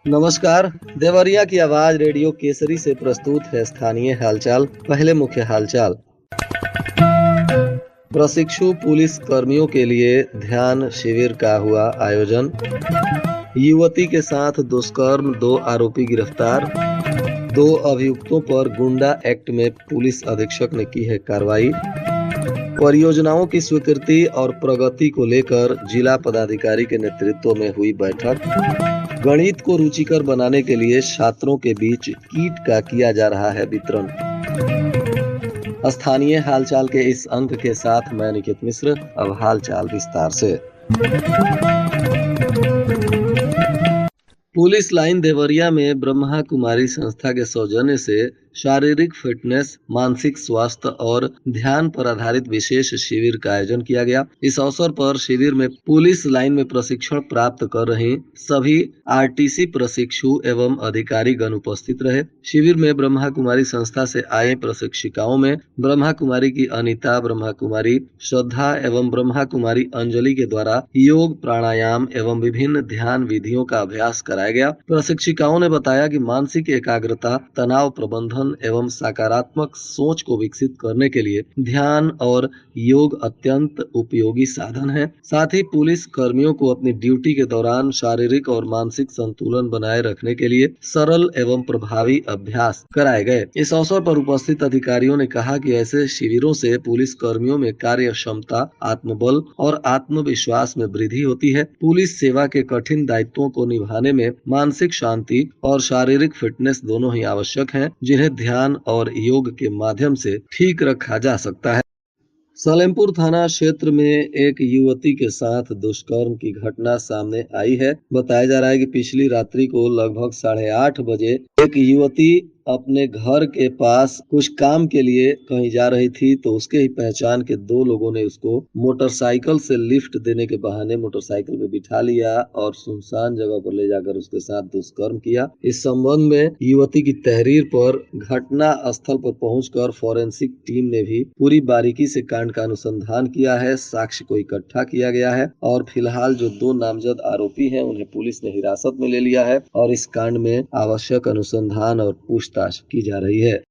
नमस्कार। देवरिया की आवाज रेडियो केसरी से प्रस्तुत है स्थानीय हालचाल। पहले मुख्य हालचाल। प्रशिक्षु पुलिस कर्मियों के लिए ध्यान शिविर का हुआ आयोजन। युवती के साथ दुष्कर्म, 2 आरोपी गिरफ्तार। 2 अभियुक्तों पर गुंडा एक्ट में पुलिस अधीक्षक ने की है कार्रवाई। परियोजनाओं की स्वीकृति और प्रगति को लेकर जिला पदाधिकारी के नेतृत्व में हुई बैठक। गणित को रुचिकर बनाने के लिए छात्रों के बीच किट का किया जा रहा है वितरण। स्थानीय हालचाल के इस अंक के साथ मैं निकित मिश्र। अब हालचाल विस्तार से। पुलिस लाइन देवरिया में ब्रह्मा कुमारी संस्था के सौजन्य से शारीरिक फिटनेस, मानसिक स्वास्थ्य और ध्यान पर आधारित विशेष शिविर का आयोजन किया गया। इस अवसर पर शिविर में पुलिस लाइन में प्रशिक्षण प्राप्त कर रहे सभी आरटीसी प्रशिक्षु एवं अधिकारीगण उपस्थित रहे। शिविर में ब्रह्मा कुमारी संस्था से आए प्रशिक्षिकाओं में ब्रह्मा कुमारी की अनीता, ब्रह्मा कुमारी श्रद्धा एवं ब्रह्मा कुमारी अंजलि के द्वारा योग, प्राणायाम एवं विभिन्न ध्यान विधियों का अभ्यास कराया गया। प्रशिक्षिकाओं ने बताया कि मानसिक एकाग्रता, तनाव प्रबंधन एवं सकारात्मक सोच को विकसित करने के लिए ध्यान और योग अत्यंत उपयोगी साधन है। साथ ही पुलिस कर्मियों को अपनी ड्यूटी के दौरान शारीरिक और मानसिक संतुलन बनाए रखने के लिए सरल एवं प्रभावी अभ्यास कराए गए। इस अवसर पर उपस्थित अधिकारियों ने कहा कि ऐसे शिविरों से पुलिस कर्मियों में कार्य क्षमता, आत्मबल और आत्मविश्वास में वृद्धि होती है। पुलिस सेवा के कठिन दायित्वों को निभाने में मानसिक शांति और शारीरिक फिटनेस दोनों ही आवश्यक हैं, जिन्हें ध्यान और योग के माध्यम से ठीक रखा जा सकता है। सलेमपुर थाना क्षेत्र में एक युवती के साथ दुष्कर्म की घटना सामने आई है। बताया जा रहा है कि पिछली रात्रि को लगभग 8:30 बजे एक युवती अपने घर के पास कुछ काम के लिए कहीं जा रही थी, तो उसके ही पहचान के 2 लोगों ने उसको मोटरसाइकिल से लिफ्ट देने के बहाने मोटरसाइकिल पे बिठा लिया और सुनसान जगह पर ले जाकर उसके साथ दुष्कर्म किया। इस संबंध में युवती की तहरीर पर घटना स्थल पर पहुंचकर फॉरेंसिक टीम ने भी पूरी बारीकी से कांड का अनुसंधान किया है। साक्ष्य को इकट्ठा किया गया है और फिलहाल जो 2 नामजद आरोपी हैं उन्हें पुलिस ने हिरासत में ले लिया है और इस कांड में आवश्यक अनुसंधान और पूछताछ की जा रही है।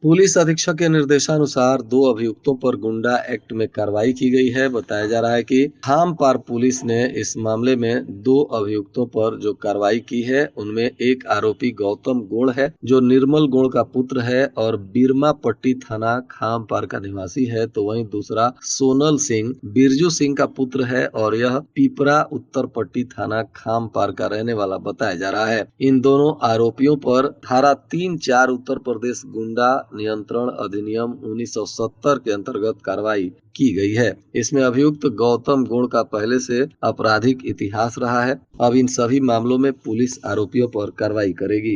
पुलिस अधीक्षक के निर्देशानुसार 2 अभियुक्तों पर गुंडा एक्ट में कार्रवाई की गई है। बताया जा रहा है कि खामपार पुलिस ने इस मामले में 2 अभियुक्तों पर जो कार्रवाई की है उनमें एक आरोपी गौतम गोड़ है, जो निर्मल गोड़ का पुत्र है और बीरमा पट्टी थाना खामपार का निवासी है, तो वहीं दूसरा सोनल सिंह बिरजू सिंह का पुत्र है और यह पिपरा उत्तर पट्टी थाना खामपार का रहने वाला बताया जा रहा है। इन दोनों आरोपियों पर धारा 3-4 उत्तर प्रदेश गुंडा नियंत्रण अधिनियम 1970 के अंतर्गत कार्रवाई की गई है। इसमें अभियुक्त गौतम गुण का पहले से आपराधिक इतिहास रहा है। अब इन सभी मामलों में पुलिस आरोपियों पर कार्रवाई करेगी।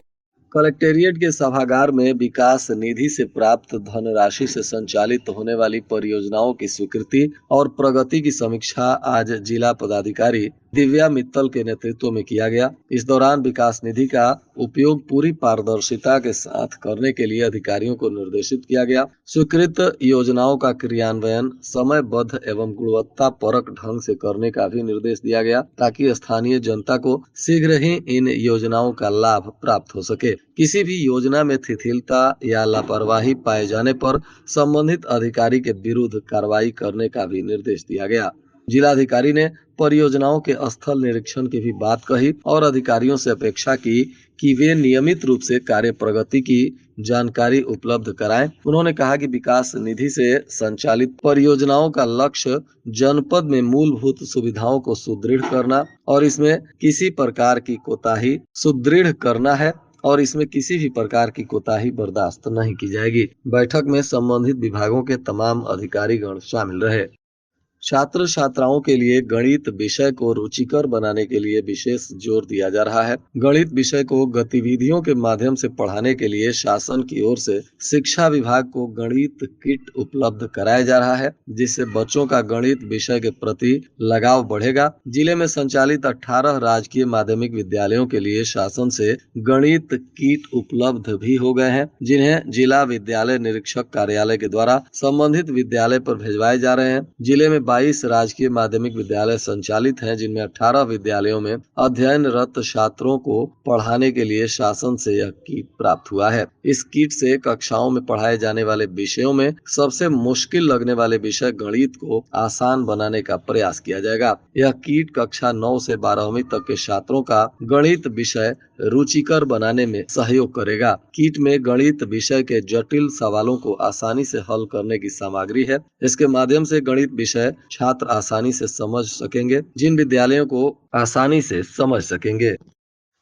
कलेक्टेरिएट के सभागार में विकास निधि से प्राप्त धनराशि से संचालित होने वाली परियोजनाओं की स्वीकृति और प्रगति की समीक्षा आज जिला पदाधिकारी दिव्या मित्तल के नेतृत्व में किया गया। इस दौरान विकास निधि का उपयोग पूरी पारदर्शिता के साथ करने के लिए अधिकारियों को निर्देशित किया गया। स्वीकृत योजनाओं का क्रियान्वयन समयबद्ध एवं गुणवत्ता परक ढंग से करने का भी निर्देश दिया गया, ताकि स्थानीय जनता को शीघ्र ही इन योजनाओं का लाभ प्राप्त हो सके। किसी भी योजना में शिथिलता या लापरवाही पाए जाने पर संबंधित अधिकारी के विरुद्ध कार्रवाई करने का भी निर्देश दिया गया। जिलाधिकारी ने परियोजनाओं के स्थल निरीक्षण की भी बात कही और अधिकारियों से अपेक्षा की कि वे नियमित रूप से कार्य प्रगति की जानकारी उपलब्ध कराएं। उन्होंने कहा कि विकास निधि से संचालित परियोजनाओं का लक्ष्य जनपद में मूलभूत सुविधाओं को सुदृढ़ करना और इसमें किसी प्रकार की कोताही सुदृढ़ करना है और इसमें किसी भी प्रकार की कोताही बर्दाश्त नहीं की जाएगी। बैठक में संबंधित विभागों के तमाम अधिकारीगण शामिल रहे। छात्र छात्राओं के लिए गणित विषय को रुचिकर बनाने के लिए विशेष जोर दिया जा रहा है। गणित विषय को गतिविधियों के माध्यम से पढ़ाने के लिए शासन की ओर से शिक्षा विभाग को गणित किट उपलब्ध कराया जा रहा है, जिससे बच्चों का गणित विषय के प्रति लगाव बढ़ेगा। जिले में संचालित 18 राजकीय माध्यमिक विद्यालयों के लिए शासन से गणित किट उपलब्ध भी हो गए हैं, जिन्हें जिला विद्यालय निरीक्षक कार्यालय के द्वारा संबंधित विद्यालय पर भेजवाए जा रहे हैं। जिले में 22 राजकीय माध्यमिक विद्यालय संचालित हैं, जिनमें 18 विद्यालयों में अध्ययनरत छात्रों को पढ़ाने के लिए शासन से यह किट प्राप्त हुआ है। इस किट से कक्षाओं में पढ़ाए जाने वाले विषयों में सबसे मुश्किल लगने वाले विषय गणित को आसान बनाने का प्रयास किया जाएगा। यह किट कक्षा 9 से 12वीं तक के छात्रों का गणित विषय रुचिकर बनाने में सहयोग करेगा। किट में गणित विषय के जटिल सवालों को आसानी से हल करने की सामग्री है। इसके माध्यम से गणित विषय छात्र आसानी से समझ सकेंगे, जिन विद्यालयों को आसानी से समझ सकेंगे।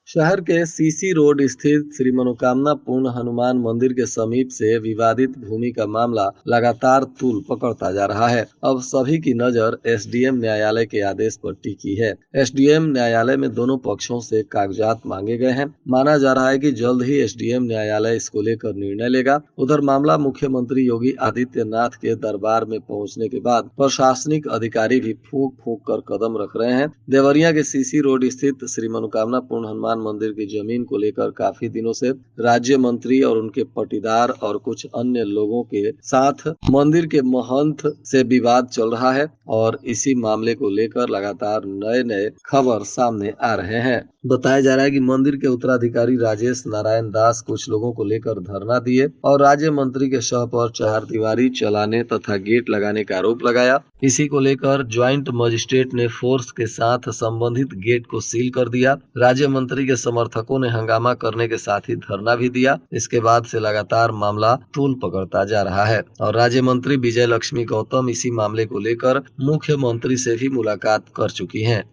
शहर के सीसी रोड स्थित श्री मनोकामना पूर्ण हनुमान मंदिर के समीप से विवादित भूमि का मामला लगातार तूल पकड़ता जा रहा है। अब सभी की नजर एसडीएम न्यायालय के आदेश पर टिकी है। एसडीएम न्यायालय में दोनों पक्षों से कागजात मांगे गए हैं। माना जा रहा है कि जल्द ही एसडीएम न्यायालय इसको लेकर निर्णय लेगा। उधर मामला मुख्यमंत्री योगी आदित्यनाथ के दरबार में पहुंचने के बाद प्रशासनिक अधिकारी भी फूंक फूंक कर कदम रख रहे हैं। देवरिया के सीसी रोड स्थित श्री मनोकामना पूर्ण हनुमान मंदिर की जमीन को लेकर काफी दिनों से राज्य मंत्री और उनके पटीदार और कुछ अन्य लोगों के साथ मंदिर के महंत से विवाद चल रहा है और इसी मामले को लेकर लगातार नए नए खबर सामने आ रहे हैं। बताया जा रहा है कि मंदिर के उत्तराधिकारी राजेश नारायण दास कुछ लोगों को लेकर धरना दिए और राज्य मंत्री के शव पर चारदीवारी चलाने तथा गेट लगाने का आरोप लगाया। इसी को लेकर ज्वाइंट मजिस्ट्रेट ने फोर्स के साथ संबंधित गेट को सील कर दिया। राज्य मंत्री के समर्थकों ने हंगामा करने के साथ ही धरना भी दिया। इसके बाद से लगातार मामला तूल पकड़ता जा रहा है और राज्य मंत्री विजय लक्ष्मी गौतम इसी मामले को लेकर मुख्यमंत्री से भी मुलाकात कर चुकी हैं।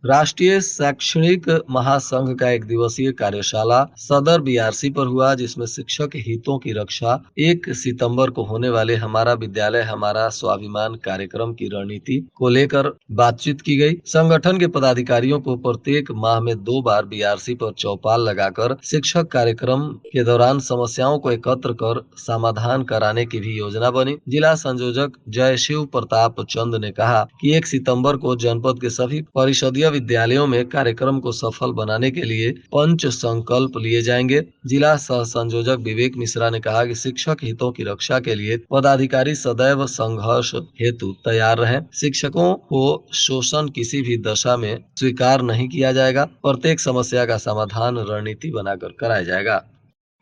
राष्ट्रीय शैक्षणिक महासंघ का एक दिवसीय कार्यशाला सदर बीआरसी पर हुआ, जिसमें शिक्षक हितों की रक्षा 1 सितंबर को होने वाले हमारा विद्यालय हमारा स्वाभिमान कार्यक्रम की रणनीति को लेकर बातचीत की गई। संगठन के पदाधिकारियों को प्रत्येक माह में 2 बार बीआरसी पर चौपाल लगाकर शिक्षक कार्यक्रम के दौरान समस्याओं को एकत्र कर समाधान कराने की भी योजना बनी। जिला संयोजक जय शिव प्रताप चंद ने कहा कि 1 सितंबर को जनपद के सभी परिषदीय विद्यालयों में कार्यक्रम को सफल बनाने के लिए पंच संकल्प लिए जाएंगे। जिला सह संयोजक विवेक मिश्रा ने कहा कि शिक्षक हितों की रक्षा के लिए पदाधिकारी सदैव संघर्ष हेतु तैयार रहें। शिक्षकों को शोषण किसी भी दशा में स्वीकार नहीं किया जाएगा। प्रत्येक समस्या का समाधान रणनीति बनाकर कराया जाएगा।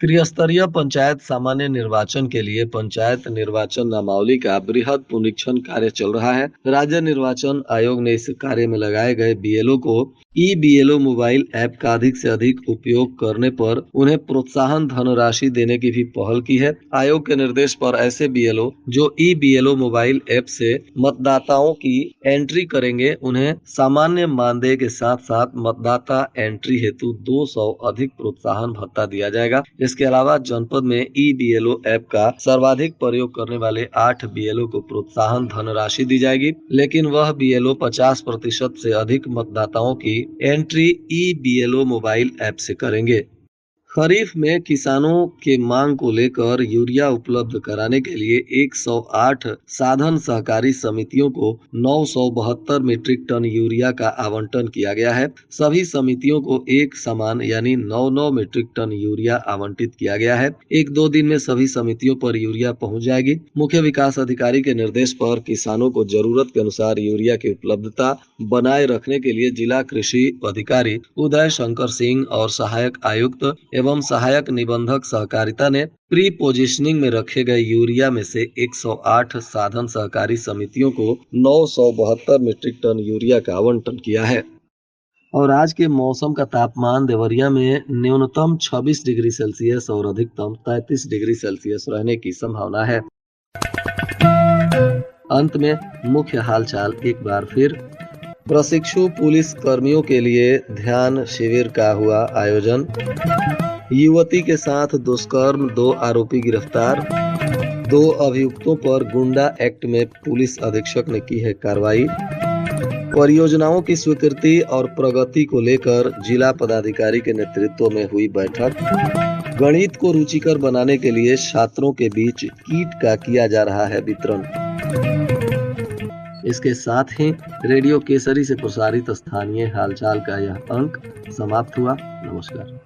त्रिस्तरीय पंचायत सामान्य निर्वाचन के लिए पंचायत निर्वाचन नामावली का बृहद पुनरीक्षण कार्य चल रहा है। राज्य निर्वाचन आयोग ने इस कार्य में लगाए गए बीएलओ को ई-बीएलओ मोबाइल ऐप का अधिक से अधिक उपयोग करने पर उन्हें प्रोत्साहन धनराशि देने की भी पहल की है। आयोग के निर्देश पर ऐसे बीएलओ जो ई-बीएलओ मोबाइल ऐप से मतदाताओं की एंट्री करेंगे, उन्हें सामान्य मानदेय के साथ साथ मतदाता एंट्री हेतु 200 अधिक प्रोत्साहन भत्ता दिया जाएगा। इसके अलावा जनपद में ई-बीएलओ ऐप का सर्वाधिक प्रयोग करने वाले 8 बीएलओ को प्रोत्साहन धनराशि दी जाएगी, लेकिन वह बीएलओ 50% से अधिक मतदाताओं की एंट्री ई-बीएलओ मोबाइल ऐप से करेंगे। खरीफ में किसानों के मांग को लेकर यूरिया उपलब्ध कराने के लिए 108 साधन सहकारी समितियों को 972 मीट्रिक टन यूरिया का आवंटन किया गया है। सभी समितियों को एक समान यानी 9 मीट्रिक टन यूरिया आवंटित किया गया है। 1-2 दिन में सभी समितियों पर यूरिया पहुंच जाएगी। मुख्य विकास अधिकारी के निर्देश पर किसानों को जरूरत के अनुसार यूरिया की उपलब्धता बनाए रखने के लिए जिला कृषि अधिकारी उदय शंकर सिंह और सहायक आयुक्त एवं सहायक निबंधक सहकारिता ने प्री पोजिशनिंग में रखे गए यूरिया में से 108 साधन सहकारी समितियों को 972 मीट्रिक टन यूरिया का आवंटन किया है। और आज के मौसम का तापमान देवरिया में न्यूनतम 26 डिग्री सेल्सियस और अधिकतम 33 डिग्री सेल्सियस रहने की संभावना है। अंत में मुख्य हालचाल एक बार फिर। प्रशिक्षु पुलिस कर्मियों के लिए ध्यान शिविर का हुआ आयोजन। युवती के साथ दुष्कर्म, 2 आरोपी गिरफ्तार। 2 अभियुक्तों पर गुंडा एक्ट में पुलिस अधीक्षक ने की है कार्रवाई। परियोजनाओं की स्वीकृति और प्रगति को लेकर जिला पदाधिकारी के नेतृत्व में हुई बैठक। गणित को रुचिकर बनाने के लिए छात्रों के बीच किट का किया जा रहा है वितरण। इसके साथ ही रेडियो केसरी से प्रसारित स्थानीय हालचाल का यह अंक समाप्त हुआ। नमस्कार।